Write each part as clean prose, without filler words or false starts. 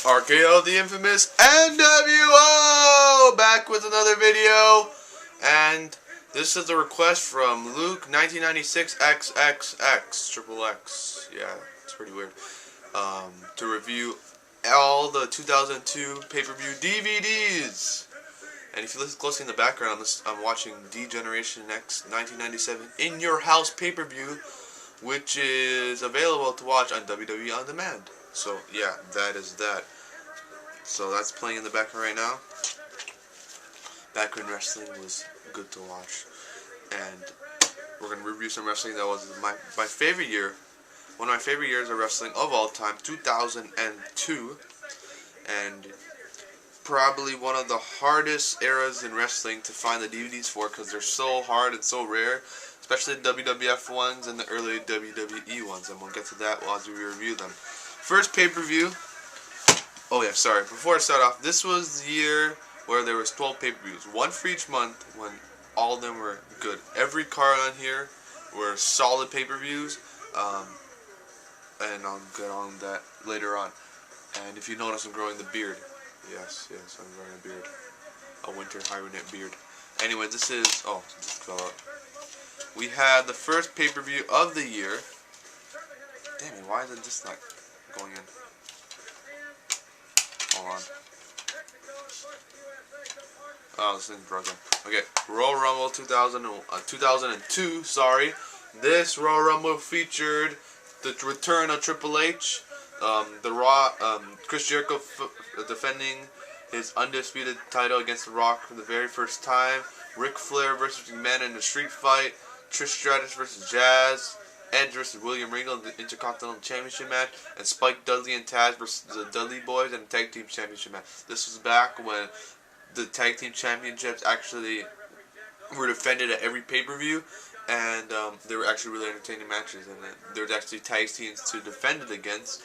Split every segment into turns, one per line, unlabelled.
RKO, the infamous NWO, back with another video, and this is a request from Luke 1996 XXX Triple X. Yeah, it's pretty weird. To review all the 2002 pay-per-view DVDs. And if you listen closely in the background, I'm watching D-Generation X 1997 In Your House pay-per-view, which is available to watch on WWE On Demand. So yeah, that is that. So that's playing in the background right now. Back when wrestling was good to watch. And we're going to review some wrestling that was my favorite year. One of my favorite years of wrestling of all time, 2002. And probably one of the hardest eras in wrestling to find the DVDs for, because they're so hard and so rare, especially the WWF ones and the early WWE ones, and we'll get to that as we review them. First pay-per-view. Oh yeah, sorry. Before I start off, this was the year where there was 12 pay-per-views, one for each month, when all of them were good. Every card on here were solid pay-per-views, and I'll get on that later on. And if you notice, I'm growing the beard. Yes, I'm growing a beard. A winter hibernate beard. Anyway, this is... Oh, this fell out. We had the first pay-per-view of the year. Damn it, why isn't this not going in? Hold on. Oh, this thing's broken. Okay, Royal Rumble 2002, sorry. This Royal Rumble featured the return of Triple H, Chris Jericho defending his undisputed title against The Rock for the very first time, Ric Flair versus McMahon in a street fight, Trish Stratus versus Jazz, Edge versus William Regal in the Intercontinental Championship match, and Spike Dudley and Taz versus the Dudley Boys in the Tag Team Championship match. This was back when the Tag Team Championships actually were defended at every pay-per-view, and they were actually really entertaining matches, and there was actually tag teams to defend it against,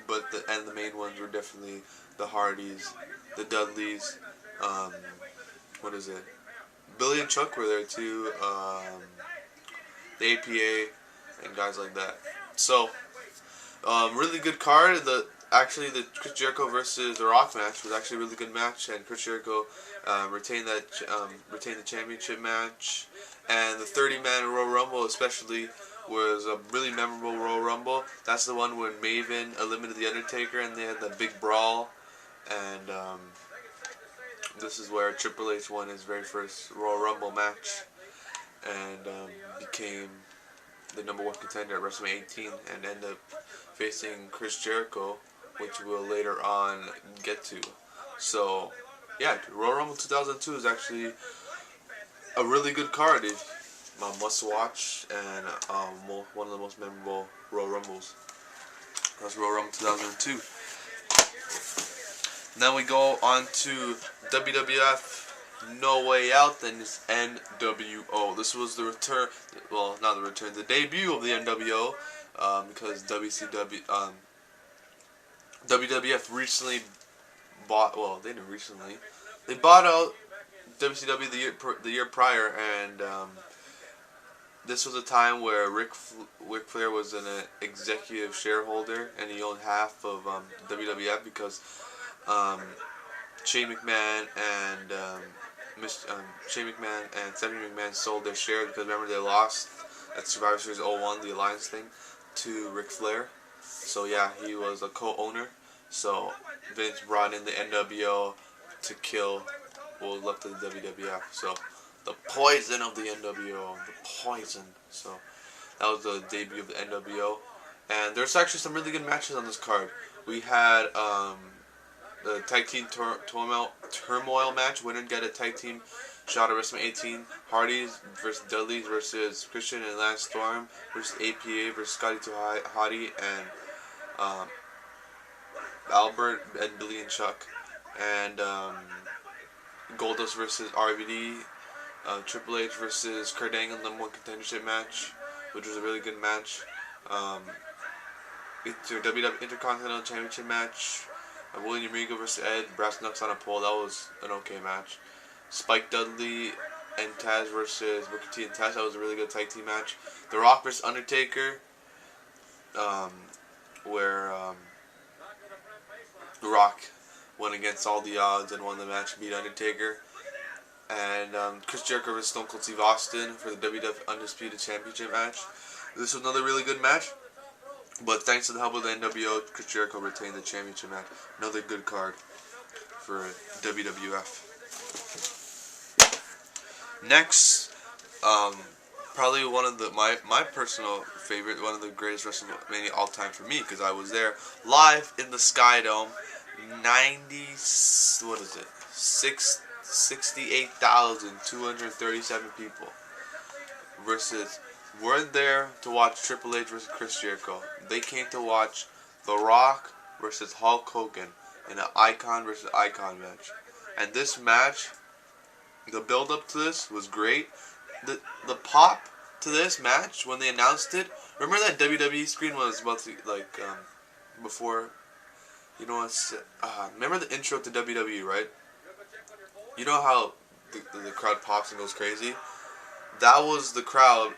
but the main ones were definitely the Hardys, the Dudleys, Billy and Chuck were there too, the APA, and guys like that. So, really good card. The Chris Jericho versus The Rock match was actually a really good match, and Chris Jericho retained the championship match. And the 30-man Royal Rumble especially was a really memorable Royal Rumble. That's the one when Maven eliminated The Undertaker and they had the big brawl. And this is where Triple H won his very first Royal Rumble match and became the #1 contender at WrestleMania 18 and ended up facing Chris Jericho, which we'll later on get to. So, yeah, Royal Rumble 2002 is actually a really good card. A must watch and one of the most memorable Royal Rumbles. That's Royal Rumble 2002. Then we go on to WWF No Way Out, then it's NWO. This was the return, well, not the return, the debut of the NWO, because WWF recently bought, well, they didn't recently, they bought out WCW the year prior, and this was a time where Ric Flair was an executive shareholder, and he owned half of WWF because Shane McMahon and Stephanie McMahon sold their share because remember they lost at Survivor Series 01, the Alliance thing, to Ric Flair. So yeah, he was a co-owner. So Vince brought in the NWO to kill what was left of the WWF. So the poison of the NWO, the poison. So that was the debut of the NWO, and there's actually some really good matches on this card. We had the Tag Team Turmoil match. Winner get a tag team shot at WrestleMania 18. Hardys versus Dudleys versus Christian and Lance Storm versus APA versus Scotty 2 Hottie and Albert and Billy and Chuck. And Goldust versus RVD. Triple H versus Kurt Angle #1 contendership match, which was a really good match. WWF Intercontinental Championship match. William Regal versus Ed, brass knucks on a pole. That was an okay match. Spike Dudley and Taz versus Booker T and Taz. That was a really good tag team match. The Rock versus Undertaker, where The Rock went against all the odds and won the match and beat Undertaker. And Chris Jericho vs Stone Cold Steve Austin for the WWF Undisputed Championship match. This was another really good match, but thanks to the help of the NWO, Chris Jericho retained the championship match. Another good card for WWF. Next, probably one of my personal favorite, one of the greatest WrestleMania all time for me, because I was there live in the Sky Dome. 68,237 people versus weren't there to watch Triple H versus Chris Jericho. They came to watch The Rock versus Hulk Hogan in an icon versus icon match. And this match, the build up to this was great. The pop to this match when they announced it. Remember that WWE screen was about to, before, remember the intro to WWE, right? You know how the crowd pops and goes crazy? That was the crowd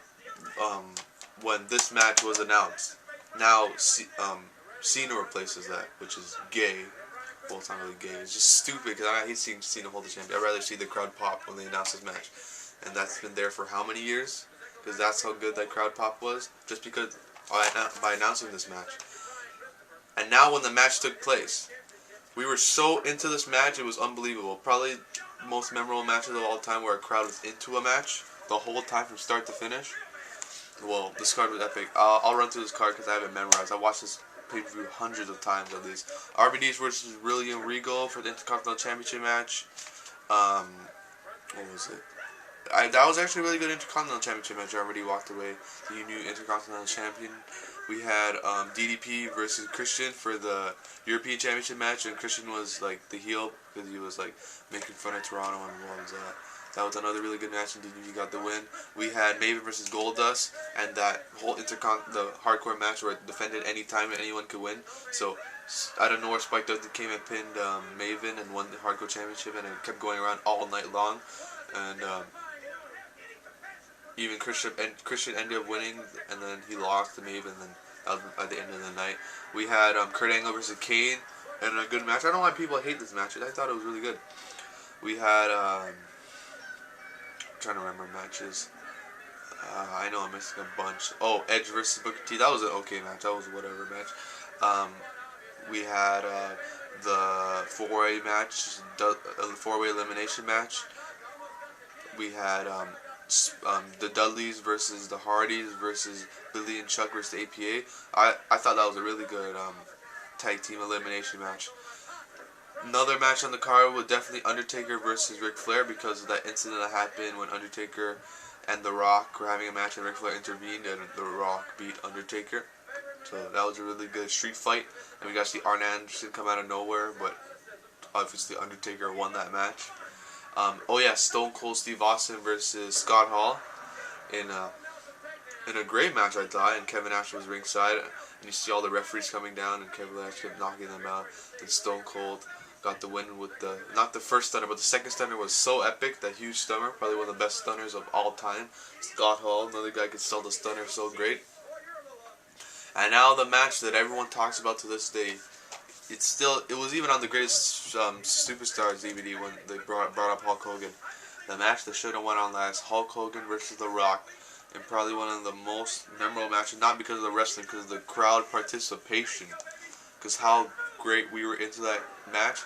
when this match was announced. Now, Cena replaces that, which is gay. Well, it's not really gay. It's just stupid because I hate seeing Cena hold the champion. I'd rather see the crowd pop when they announce this match. And that's been there for how many years? Because that's how good that crowd pop was. Just because by announcing this match. And now when the match took place, we were so into this match, it was unbelievable. Probably the most memorable matches of all time where a crowd was into a match the whole time from start to finish. Well, this card was epic. I'll run through this card because I have it memorized. I watched this pay-per-view hundreds of times at least. RVD's versus William Regal for the Intercontinental Championship match. What was it? That was actually a really good Intercontinental Championship match. I already walked away. The new Intercontinental Champion. We had DDP versus Christian for the European Championship match, and Christian was like the heel because he was like making fun of Toronto and what was that. That was another really good match, and DDP got the win. We had Maven versus Goldust, and that whole the hardcore match where it defended any time anyone could win. So out of nowhere, Spike Dudley came and pinned Maven and won the hardcore championship, and it kept going around all night long. And even Christian ended up winning, and then he lost to Maven, and then that was at the end of the night. We had Kurt Angle versus Kane, and a good match. I don't know why people hate this match. I thought it was really good. We had I'm trying to remember matches. I know I'm missing a bunch. Oh, Edge versus Booker T. That was an okay match. That was a whatever match. We had the four-way match, the four-way elimination match. We had the Dudleys versus the Hardys versus Billy and Chuck versus the APA. I thought that was a really good tag team elimination match. Another match on the card was definitely Undertaker versus Ric Flair because of that incident that happened when Undertaker and The Rock were having a match and Ric Flair intervened and The Rock beat Undertaker. So that was a really good street fight. And we got to see Arn Anderson come out of nowhere, but obviously Undertaker won that match. Stone Cold Steve Austin versus Scott Hall in a great match, I thought. And Kevin Nash was ringside, and you see all the referees coming down, and Kevin Nash kept knocking them out. And Stone Cold got the win with not the first stunner, but the second stunner was so epic. That huge stunner, probably one of the best stunners of all time. Scott Hall, another guy, could sell the stunner so great. And now the match that everyone talks about to this day. It was even on the Greatest Superstars DVD when they brought up Hulk Hogan. The match that should have went on last, Hulk Hogan versus The Rock, and probably one of the most memorable matches, not because of the wrestling, because of the crowd participation, because how great we were into that match.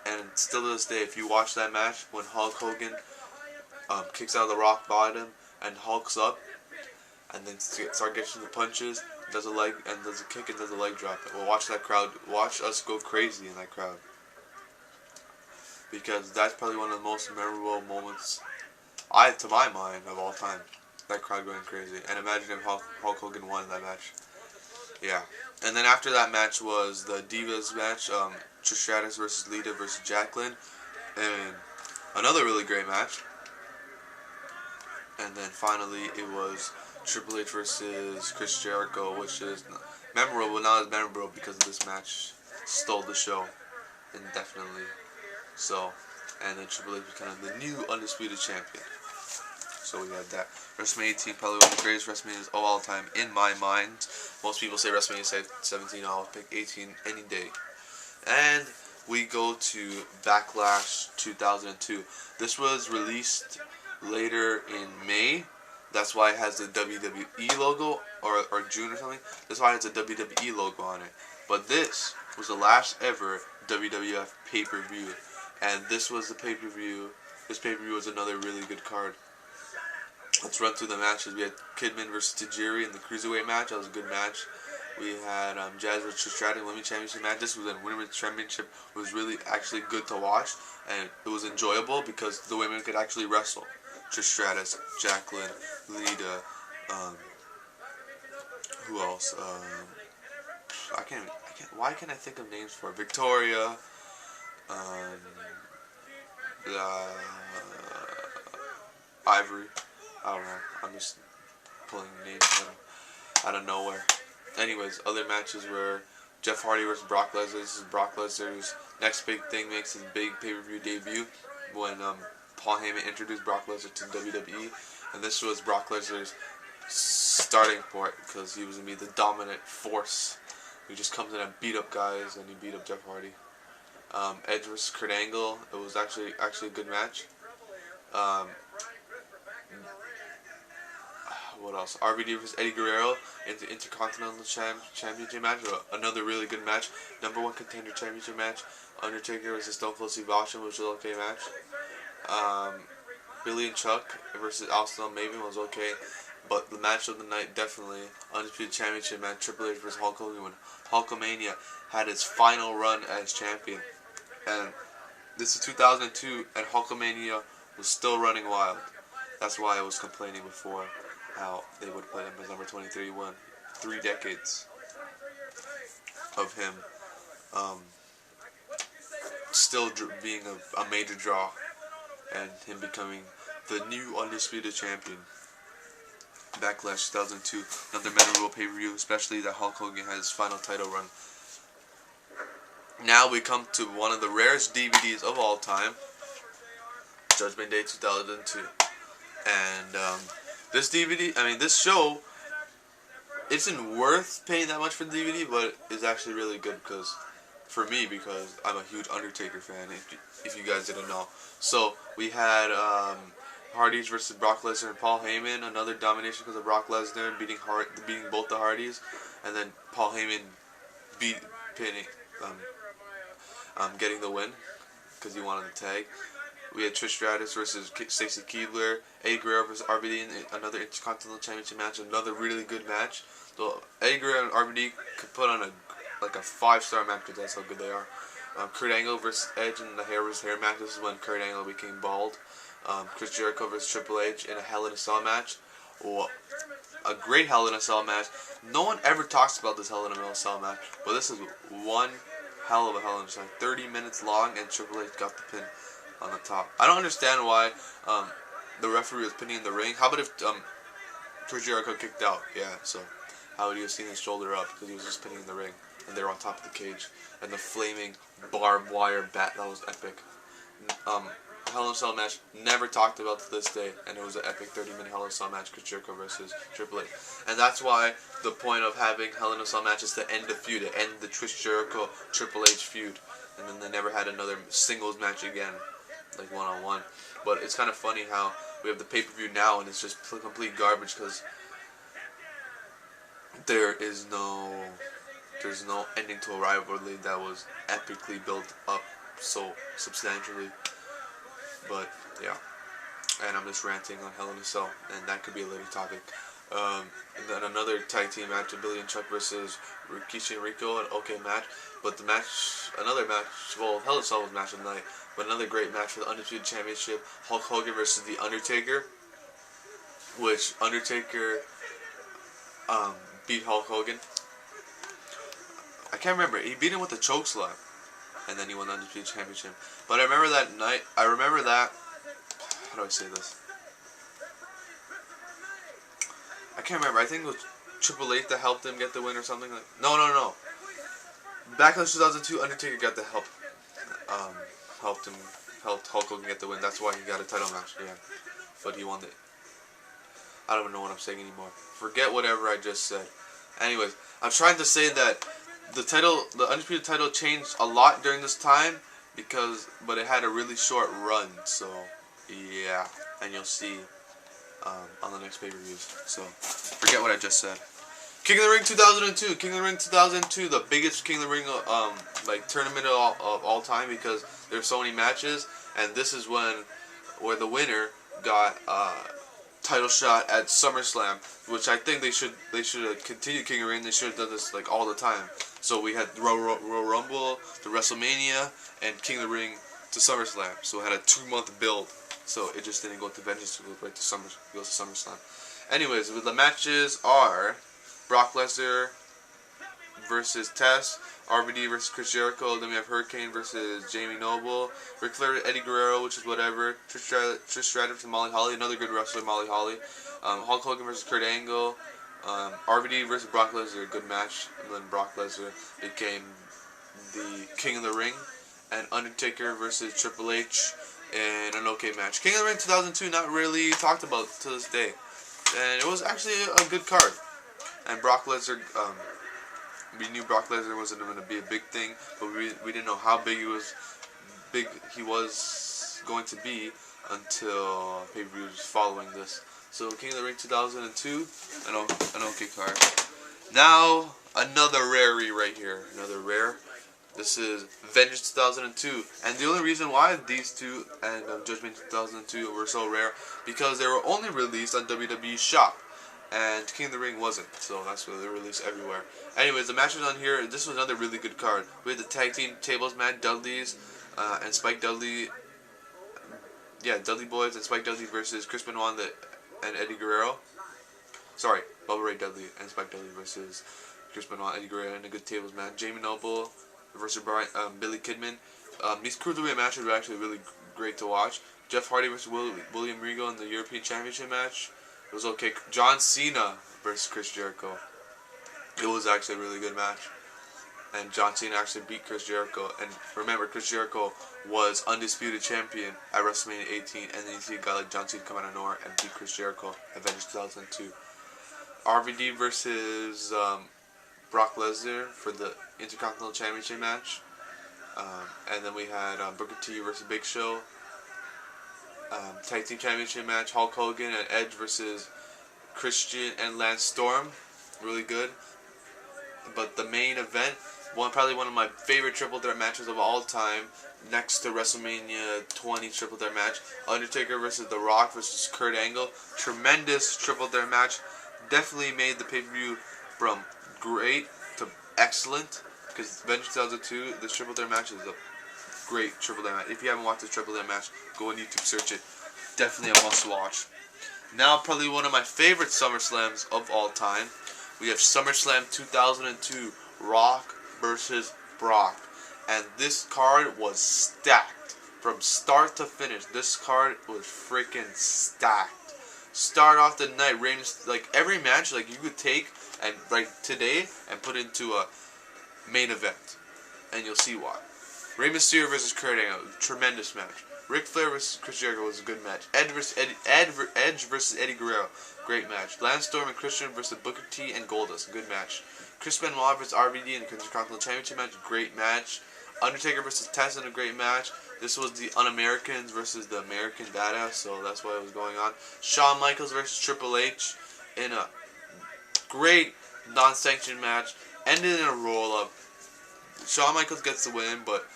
And still to this day, if you watch that match, when Hulk Hogan kicks out of the rock bottom and hulks up, and then start getting the punches, does a leg and does a kick and does a leg drop. Well, watch that crowd. Watch us go crazy in that crowd, because that's probably one of the most memorable moments, to my mind, of all time. That crowd going crazy. And imagine if Hulk Hogan won that match. Yeah. And then after that match was the Divas match, Trish Stratus versus Lita versus Jacqueline, and another really great match. And then finally it was Triple H versus Chris Jericho, which is memorable, but not as memorable because this match stole the show indefinitely. So, and then Triple H became the new undisputed champion. So we had that. WrestleMania 18, probably one of the greatest WrestleManias of all time in my mind. Most people say WrestleMania 17. I'll pick 18 any day. And we go to Backlash 2002. This was released later in May. That's why it has the WWE logo, or June or something. That's why it has a WWE logo on it. But this was the last ever WWF pay-per-view. And this was the pay-per-view. This pay-per-view was another really good card. Let's run through the matches. We had Kidman versus Tajiri in the Cruiserweight match. That was a good match. We had Jazz versus Trish Stratus Women's Championship match. This was a Women's Championship. It was really actually good to watch, and it was enjoyable because the women could actually wrestle. Trish Stratus, Jacqueline, Lita, who else? I can't. Why can't I think of names for it? Victoria, Ivory. I don't know. I'm just pulling names out of nowhere. Anyways, other matches were Jeff Hardy versus Brock Lesnar. This is Brock Lesnar's next big thing. Makes his big pay-per-view debut when Paul Heyman introduced Brock Lesnar to WWE, and this was Brock Lesnar's starting point because he was gonna be the dominant force. He just comes in and beat up guys, and he beat up Jeff Hardy. Edge versus Kurt Angle. It was actually a good match. What else? RVD versus Eddie Guerrero in the Intercontinental Championship match. Another really good match. Number 1 contender championship match. Undertaker versus Stone Cold Steve Austin, which was an okay match. Billy and Chuck versus Austin and Maven was okay. But the match of the night, definitely, Undisputed Championship match, Triple H versus Hulk Hogan, when Hulkamania had his final run as champion. And this is 2002, and Hulkamania was still running wild. That's why I was complaining before how they would play him as number 23. Won 3 decades of him still being a major draw, and him becoming the new Undisputed Champion. Backlash 2002, another memorable pay-per-view, especially that Hulk Hogan had his final title run. Now we come to one of the rarest DVDs of all time, Judgment Day 2002. And this DVD, this show isn't worth paying that much for the DVD, but it's actually really good because I'm a huge Undertaker fan, if you guys didn't know. So we had Hardys versus Brock Lesnar and Paul Heyman, another domination because of Brock Lesnar beating both the Hardys, and then Paul Heyman getting the win because he wanted the tag. We had Trish Stratus versus Stacy Keibler, Eddie Guerrero versus RVD in another Intercontinental Championship match, another really good match. So Eddie Guerrero and RVD could put on a 5-star match because that's how good they are. Kurt Angle versus Edge in the hair versus hair match. This is when Kurt Angle became bald. Chris Jericho versus Triple H in a Hell in a Cell match. A great Hell in a Cell match. No one ever talks about this Hell in a Cell match, but this is one hell of a Hell in a Cell. 30 minutes long, and Triple H got the pin on the top. I don't understand why the referee was pinning in the ring. How about if Chris Jericho kicked out? Yeah, so how would you have seen his shoulder up because he was just pinning in the ring, and they were on top of the cage, and the flaming barbed wire bat, that was epic. Hell in a Cell match, never talked about to this day, and it was an epic 30-minute Hell in a Cell match, Chris Jericho versus Triple H. And that's why the point of having Hell in a Cell match is to end the feud, to end the Chris Jericho Triple H feud, and then they never had another singles match again, like one-on-one. But it's kind of funny how we have the pay-per-view now, and it's just complete garbage because there's no ending to a rivalry that was epically built up so substantially. But yeah, and I'm just ranting on Hell in a Cell, and that could be a later topic. And then another tag team match of Billy and Chuck versus Rikishi and Rico, an okay match. But another match, well, Hell in a Cell was match of the night, but another great match for the Undisputed Championship, Hulk Hogan versus The Undertaker, which Undertaker beat Hulk Hogan. I can't remember, he beat him with a choke slam, and then he won the Undisputed Championship. But I remember that night, how do I say this? I can't remember, I think it was Triple H that helped him get the win or something like. No. Backlash 2002, Undertaker got the help. Helped Hulk Hogan get the win. That's why he got a title match. Yeah, but he won it. I don't know what I'm saying anymore. Forget whatever I just said. Anyways, I'm trying to say that the undisputed title changed a lot during this time but it had a really short run. So yeah, and you'll see on the next pay-per-views. So forget what I just said. King of the Ring 2002. King of the Ring 2002, the biggest King of the Ring like tournament of all time because there's so many matches, and this is where the winner got title shot at SummerSlam, which I think they should have continued King of the Ring. They should have done this like all the time. So we had Royal Rumble to WrestleMania and King of the Ring to SummerSlam. So it had a 2-month build. So it just didn't go to Vengeance to go right to SummerSlam. Anyways, the matches are Brock Lesnar versus Test, RVD versus Chris Jericho, then we have Hurricane versus Jamie Noble, Ric Flair, Eddie Guerrero, which is whatever, Trish Stratus and Molly Holly, another good wrestler, Molly Holly, Hulk Hogan versus Kurt Angle, RVD versus Brock Lesnar, good match, and then Brock Lesnar became the King of the Ring, and Undertaker versus Triple H in an okay match. King of the Ring 2002, not really talked about to this day, and it was actually a good card. And Brock Lesnar, we knew Brock Lesnar wasn't going to be a big thing, but we didn't know how big he was going to be until pay-per-views following this. So King of the Ring 2002, an okay card. Now another rarey right here, another rare. This is Vengeance 2002, and the only reason why these two and Judgment 2002 were so rare because they were only released on WWE Shop. And King of the Ring wasn't, so that's why they're released everywhere. Anyways, the matches on here, this was another really good card. We had the tag team tables match, Dudley's and Spike Dudley. Yeah, Dudley Boys and Spike Dudley versus Chris Benoit and Eddie Guerrero. Sorry, Bubba Ray Dudley and Spike Dudley versus Chris Benoit, Eddie Guerrero in a good tables match. Jamie Noble versus Billy Kidman. These cruiserweight matches were actually really great to watch. Jeff Hardy versus William Regal in the European Championship match. It was okay. John Cena versus Chris Jericho. It was actually a really good match. And John Cena actually beat Chris Jericho. And remember, Chris Jericho was undisputed champion at WrestleMania 18. And then you see a guy like John Cena come out of nowhere and beat Chris Jericho at Vengeance 2002. RVD versus Brock Lesnar for the Intercontinental Championship match. And then we had Booker T versus Big Show. Tag Team Championship match, Hulk Hogan and Edge versus Christian and Lance Storm, really good. But the main event, probably one of my favorite triple threat matches of all time, next to WrestleMania 20 triple threat match, Undertaker versus The Rock versus Kurt Angle, tremendous triple threat match, definitely made the pay-per-view from great to excellent, because Vengeance 2002, this triple threat match is a great triple threat match. If you haven't watched this triple threat match, go on YouTube, search it. Definitely a must watch. Now probably one of my favorite SummerSlams of all time. We have SummerSlam 2002, Rock versus Brock. And this card was stacked. From start to finish, this card was freaking stacked. Start off the night, Reigns, like every match, like you could take and like today and put into a main event. And you'll see why. Rey Mysterio versus Kurt Angle, tremendous match. Ric Flair versus Chris Jericho was a good match. Edge versus Eddie Guerrero, great match. Lance Storm and Christian versus Booker T and Goldust, good match. Chris Benoit versus RVD in the Intercontinental Championship match, great match. Undertaker versus Test in a great match. This was the Un-Americans versus the American Badass, so that's why it was going on. Shawn Michaels versus Triple H in a great non-sanctioned match. Ended in a roll-up. Shawn Michaels gets the win, but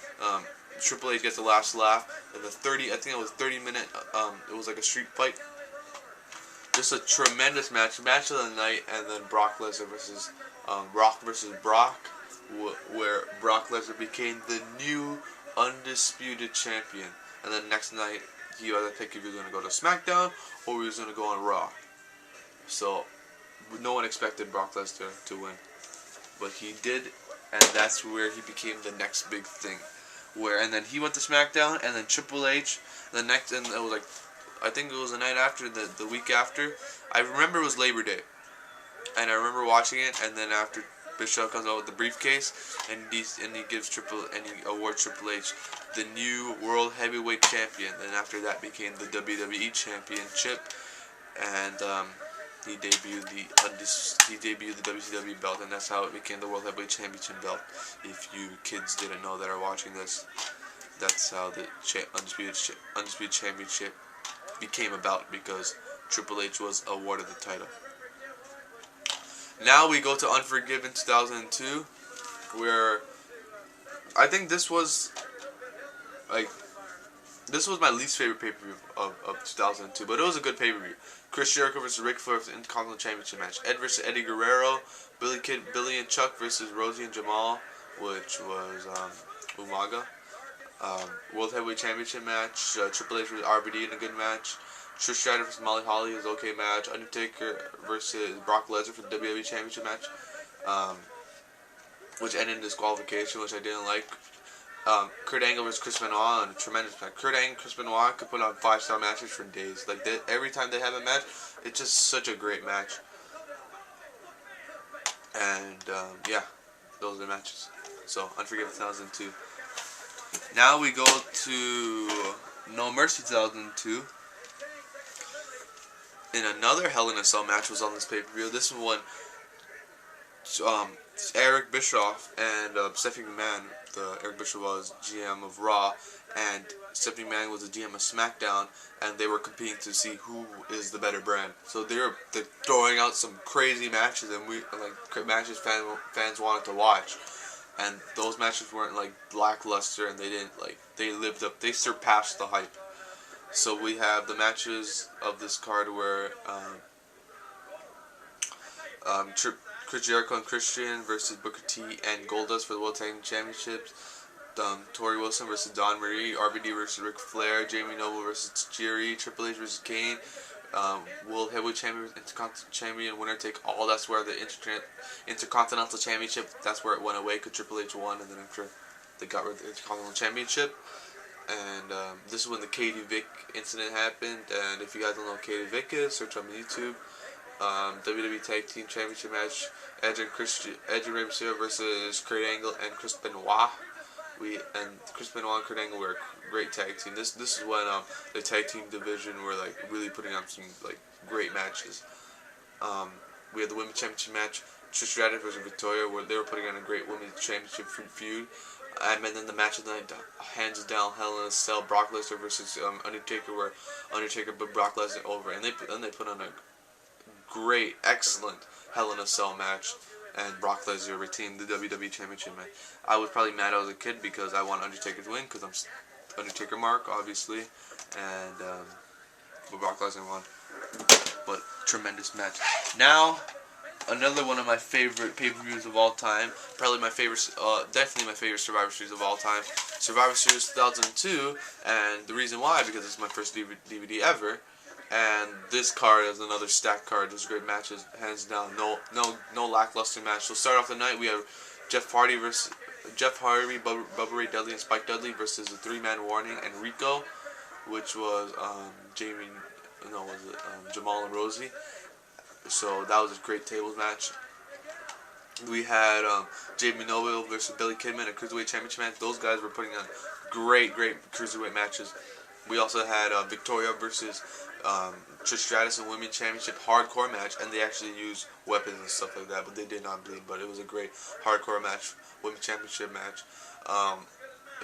Triple H gets the last laugh. I think it was 30-minute. It was like a street fight. Just a tremendous match of the night, and then Brock Lesnar versus Rock versus Brock, where Brock Lesnar became the new undisputed champion. And then next night, he either picked if he was going to go to SmackDown or he was going to go on Raw. So no one expected Brock Lesnar to win, but he did, and that's where he became the next big thing. And then he went to SmackDown, and then Triple H and it was like, I think it was the night after, the week after. I remember it was Labor Day, and I remember watching it. And then after Bischoff comes out with the briefcase, and he awards Triple H the new World Heavyweight Champion. And after that became the WWE Championship, and he debuted the WCW belt, and that's how it became the World Heavyweight Championship belt. If you kids didn't know that are watching this, that's how the Undisputed Championship became about, because Triple H was awarded the title. Now we go to Unforgiven 2002, where I think this was my least favorite pay-per-view of 2002, but it was a good pay-per-view. Chris Jericho versus Ric Flair for the Intercontinental Championship match. Ed versus Eddie Guerrero. Billy and Chuck versus Rosie and Jamal, which was Umaga. World Heavyweight Championship match. Triple H versus RVD in a good match. Trish Stratus versus Molly Holly was okay match. Undertaker versus Brock Lesnar for the WWE Championship match, which ended in disqualification, which I didn't like. Kurt Angle versus Chris Benoit, a tremendous match. Kurt Angle and Chris Benoit could put on 5-star matches for days. Like, every time they have a match, it's just such a great match. And yeah, those are the matches. So, Unforgiven 2002. Now we go to No Mercy 2002. And another Hell in a Cell match was on this pay-per-view. This one, Eric Bischoff and Stephanie McMahon. Eric Bischoff was GM of Raw, and Stephanie McMahon was the GM of SmackDown, and they were competing to see who is the better brand. So they're throwing out some crazy matches, and matches fans wanted to watch. And those matches weren't lackluster, and they surpassed the hype. So we have the matches of this card where Chris Jericho and Christian versus Booker T and Goldust for the World Tag Team Championships. Tori Wilson versus Dawn Marie. RVD versus Ric Flair. Jamie Noble versus Tajiri. Triple H versus Kane. World Heavyweight Champion, Intercontinental Champion, winner take all. That's where the Intercontinental Championship, that's where it went away, because Triple H won, and then after they got rid of the Intercontinental Championship. And this is when the Katie Vick incident happened. And if you guys don't know who Katie Vick is, search on YouTube. WWE Tag Team Championship match: Edge and Rey Mysterio versus Kurt Angle and Chris Benoit. Chris Benoit and Kurt Angle were a great tag team. This is when the tag team division were really putting on some great matches. We had the Women's Championship match: Trish Stratus versus Victoria, where they were putting on a great Women's Championship feud. And then the match of the night, hands down, Hell in a Cell, Brock Lesnar versus Undertaker, where Undertaker put Brock Lesnar over, and they put on a great, excellent Hell in a Cell match, and Brock Lesnar retained the WWE Championship match. I was probably mad as a kid because I want Undertaker to win, because I'm Undertaker Mark, obviously, and but Brock Lesnar won. But tremendous match. Now, another one of my favorite pay-per-views of all time, probably my favorite, definitely my favorite Survivor Series of all time, Survivor Series 2002, and the reason why, because it's my first DVD ever, and this card is another stacked card. There's great matches, hands down, no lackluster match. So start off the night, we have Jeff Hardy, Bubba Ray Dudley, and Spike Dudley versus the three-man Warning and Rico, which was Jamal and Rosie. So that was a great tables match. We had Jamie Noble versus Billy Kidman, a Cruiserweight Championship match. Those guys were putting on great Cruiserweight matches. We also had Victoria versus Trish Stratus in Women's Championship hardcore match, and they actually used weapons and stuff like that, but they did not bleed. But it was a great hardcore match, Women's Championship match. A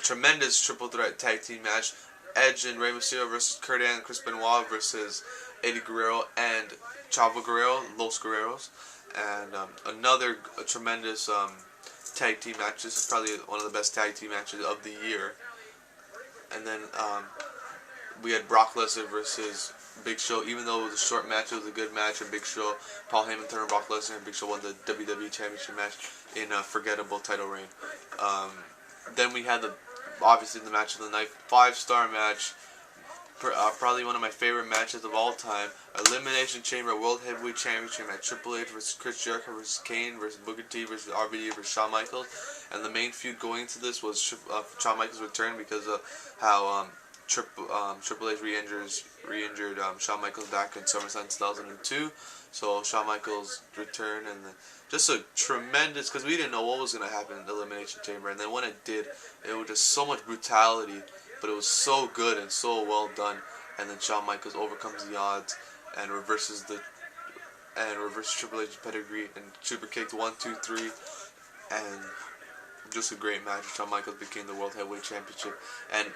tremendous triple threat tag team match: Edge and Rey Mysterio versus Kurt Angle and Chris Benoit versus Eddie Guerrero and Chavo Guerrero, Los Guerreros. And another tremendous tag team match. This is probably one of the best tag team matches of the year. And then we had Brock Lesnar versus Big Show. Even though it was a short match, it was a good match. And Big Show, Paul Heyman turned Brock Lesnar, and Big Show won the WWE Championship match in a forgettable title reign. Then we had obviously the match of the night, 5-star match. Probably one of my favorite matches of all time: Elimination Chamber World Heavyweight Championship match. Triple H versus Chris Jericho versus Kane versus Booker T versus RVD versus Shawn Michaels. And the main feud going into this was Shawn Michaels' return, because of how Triple H re-injured Shawn Michaels back in SummerSlam 2002. So Shawn Michaels' return, and then just a tremendous, because we didn't know what was going to happen in the Elimination Chamber, and then when it did, it was just so much brutality. But it was so good and so well done. And then Shawn Michaels overcomes the odds and reverses and reversed Triple H's pedigree and super kicked 1, 2, 3, and just a great match. Shawn Michaels became the World Heavyweight Championship, and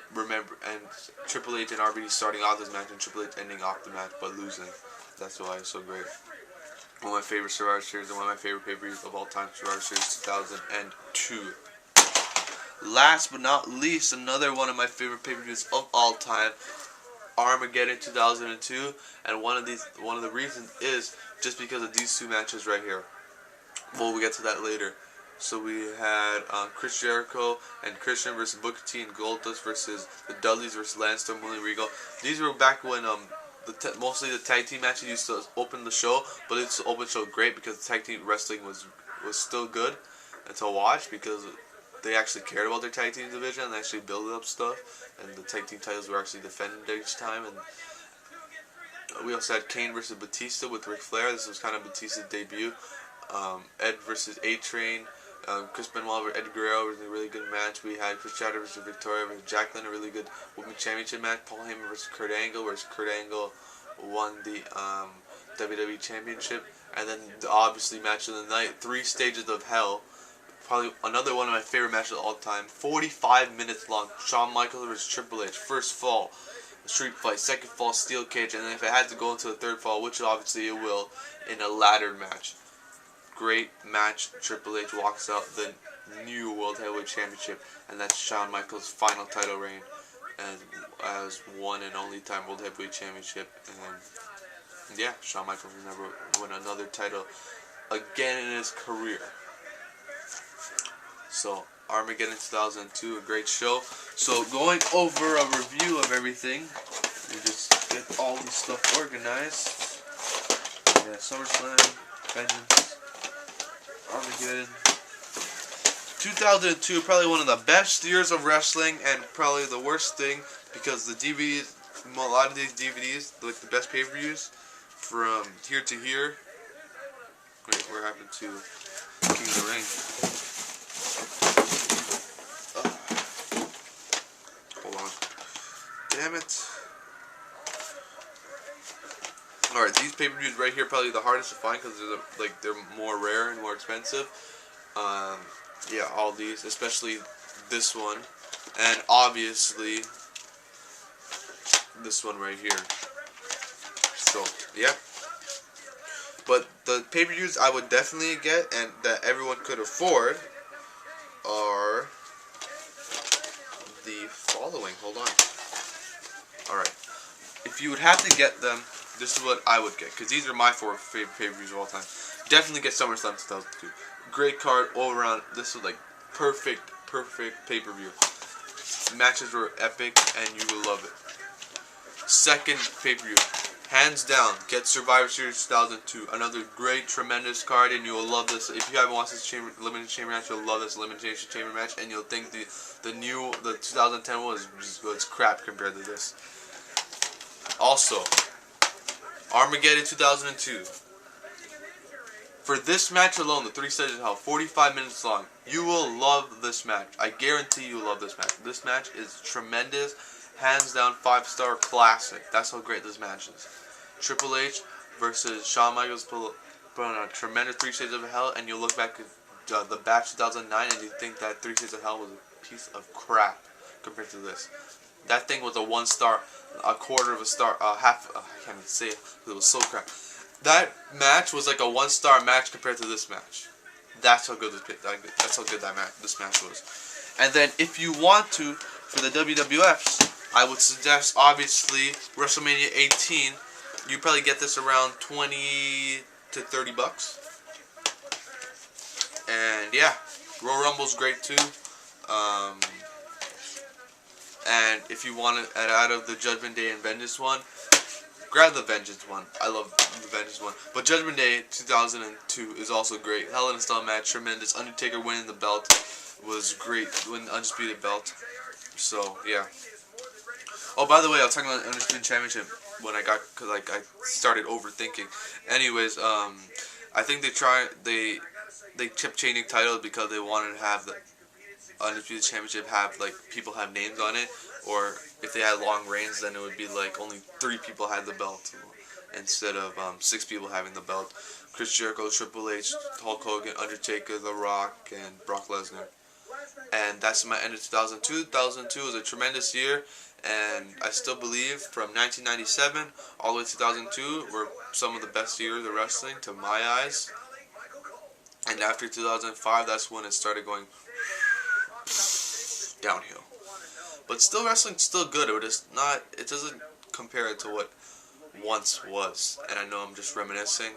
Triple H and RVD starting off this match, and Triple H ending off the match but losing. That's why it's so great. One of my favorite Survivor Series and one of my favorite pay-per-views of all time, Survivor Series 2002. Last but not least, another one of my favorite pay-per-views of all time, Armageddon 2002, and one of the reasons is just because of these two matches right here. Well, we get to that later. So we had Chris Jericho and Christian versus Booker T and Goldust versus the Dudleys versus Lance Storm, William Regal. These were back when mostly the tag team matches used to open the show, but it's open show great because the tag team wrestling was still good to watch because they actually cared about their tag team division and actually built up stuff, and the tag team titles were actually defended each time. And we also had Kane versus Batista with Ric Flair. This was kind of Batista's debut. Ed versus A-Train. Chris Benoit versus Eddie Guerrero was a really good match. We had Chris Chatter versus Victoria versus Jacqueline, a really good Women's Championship match. Paul Heyman versus Kurt Angle, where Kurt Angle won the WWE Championship. And then the obviously match of the night, 3 Stages of Hell. Probably another one of my favorite matches of all time. 45 minutes long. Shawn Michaels versus Triple H. First fall, a street fight. Second fall, steel cage. And then if it had to go into a third fall, which obviously it will, in a ladder match. Great match. Triple H walks out the new World Heavyweight Championship, and that's Shawn Michaels' final title reign, and as one and only time World Heavyweight Championship. And yeah, Shawn Michaels will never win another title again in his career. So Armageddon 2002, a great show. So going over a review of everything, we just get all this stuff organized. Yeah, SummerSlam, Vengeance, Armageddon. 2002, probably one of the best years of wrestling, and probably the worst thing because the DVDs, a lot of these DVDs, like the best pay-per-views, from here to here. Wait, what happened to King of the Ring? Hold on. Damn it. Alright, these pay-per-views right here probably the hardest to find because they're more rare and more expensive. Yeah, all these, especially this one, and obviously this one right here. So yeah, but the pay-per-views I would definitely get and that everyone could afford are the following. Hold on. Alright, if you would have to get them, this is what I would get, because these are my 4 favorite pay-per-views of all time. Definitely get SummerSlam 2002. Great card all around. This was like perfect pay-per-view. Matches were epic, and you will love it. Second pay-per-view, hands down, get Survivor Series 2002. Another great, tremendous card, and you will love this. If you haven't watched this Elimination Chamber match, you'll love this Elimination Chamber match, and you'll think the 2010 one was crap compared to this. Also, Armageddon 2002. For this match alone, the 3 Stages of Hell, 45 minutes long, you will love this match. I guarantee you will love this match. This match is tremendous, hands down 5-star classic. That's how great this match is. Triple H versus Shawn Michaels put on a tremendous 3 Stages of Hell, and you'll look back at the Batch 2009 and you think that 3 Stages of Hell was a piece of crap compared to this. That thing was a 1 star, a quarter of a star, half. I can't even say it. It was so crap. That match was like a 1-star match compared to this match. That's how good this match was. And then if you want to, for the WWFs, I would suggest obviously WrestleMania 18. You probably get this around $20 to $30. And yeah, Royal Rumble's great too. And if you want to add out of the Judgment Day and Vengeance one, grab the Vengeance one. I love the Vengeance one. But Judgment Day 2002 is also great. Hell in a Cell match, tremendous. Undertaker winning the belt was great. Winning the Undisputed belt. So, yeah. Oh, by the way, I was talking about the Undisputed Championship when I started overthinking. Anyways, I think they kept changing titles because they wanted to have the Undisputed Championship have, like, people have names on it, or if they had long reigns, then it would be like only 3 people had the belt. instead of 6 people having the belt. Chris Jericho, Triple H, Hulk Hogan, Undertaker, The Rock, and Brock Lesnar. And that's my end of 2002. 2002 was a tremendous year, and I still believe from 1997 all the way to 2002 were some of the best years of wrestling to my eyes. And after 2005, that's when it started going downhill. But still, wrestling's still good. It doesn't compare it to what once was. And I know I'm just reminiscing,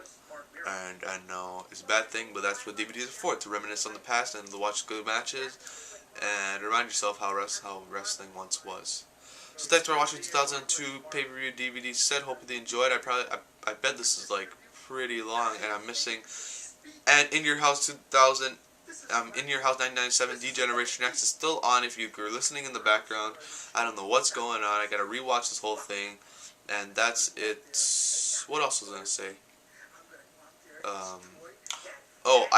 and I know it's a bad thing, but that's what DVDs are for, to reminisce on the past and to watch good matches and remind yourself how wrestling once was. So thanks for watching 2002 pay-per-view DVD set. Hope you enjoyed. I bet this is like pretty long, and I'm missing. And In Your House 2000, In Your House 1997 D-Generation X is still on if you're listening in the background. I don't know what's going on. I gotta rewatch this whole thing. And that's it. What else was I gonna say?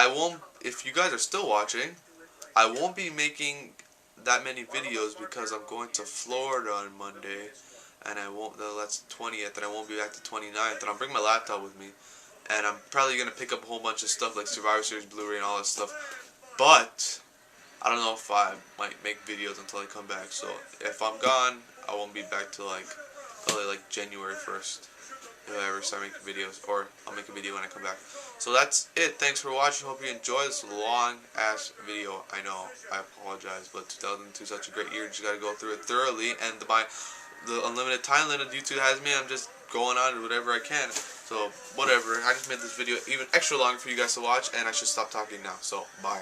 I won't, if you guys are still watching, I won't be making that many videos because I'm going to Florida on Monday, and that's the 20th, and I won't be back to 29th, and I'll bring my laptop with me, and I'm probably going to pick up a whole bunch of stuff like Survivor Series Blu-ray and all that stuff, but I don't know if I might make videos until I come back. So if I'm gone, I won't be back till probably like January 1st. If I ever start making videos, or I'll make a video when I come back. So that's it. Thanks for watching. Hope you enjoyed this long ass video. I know, I apologize, but 2002 is such a great year. You just gotta go through it thoroughly. And the unlimited time limit YouTube has me. I'm just going on to whatever I can. So whatever. I just made this video even extra long for you guys to watch, and I should stop talking now. So bye.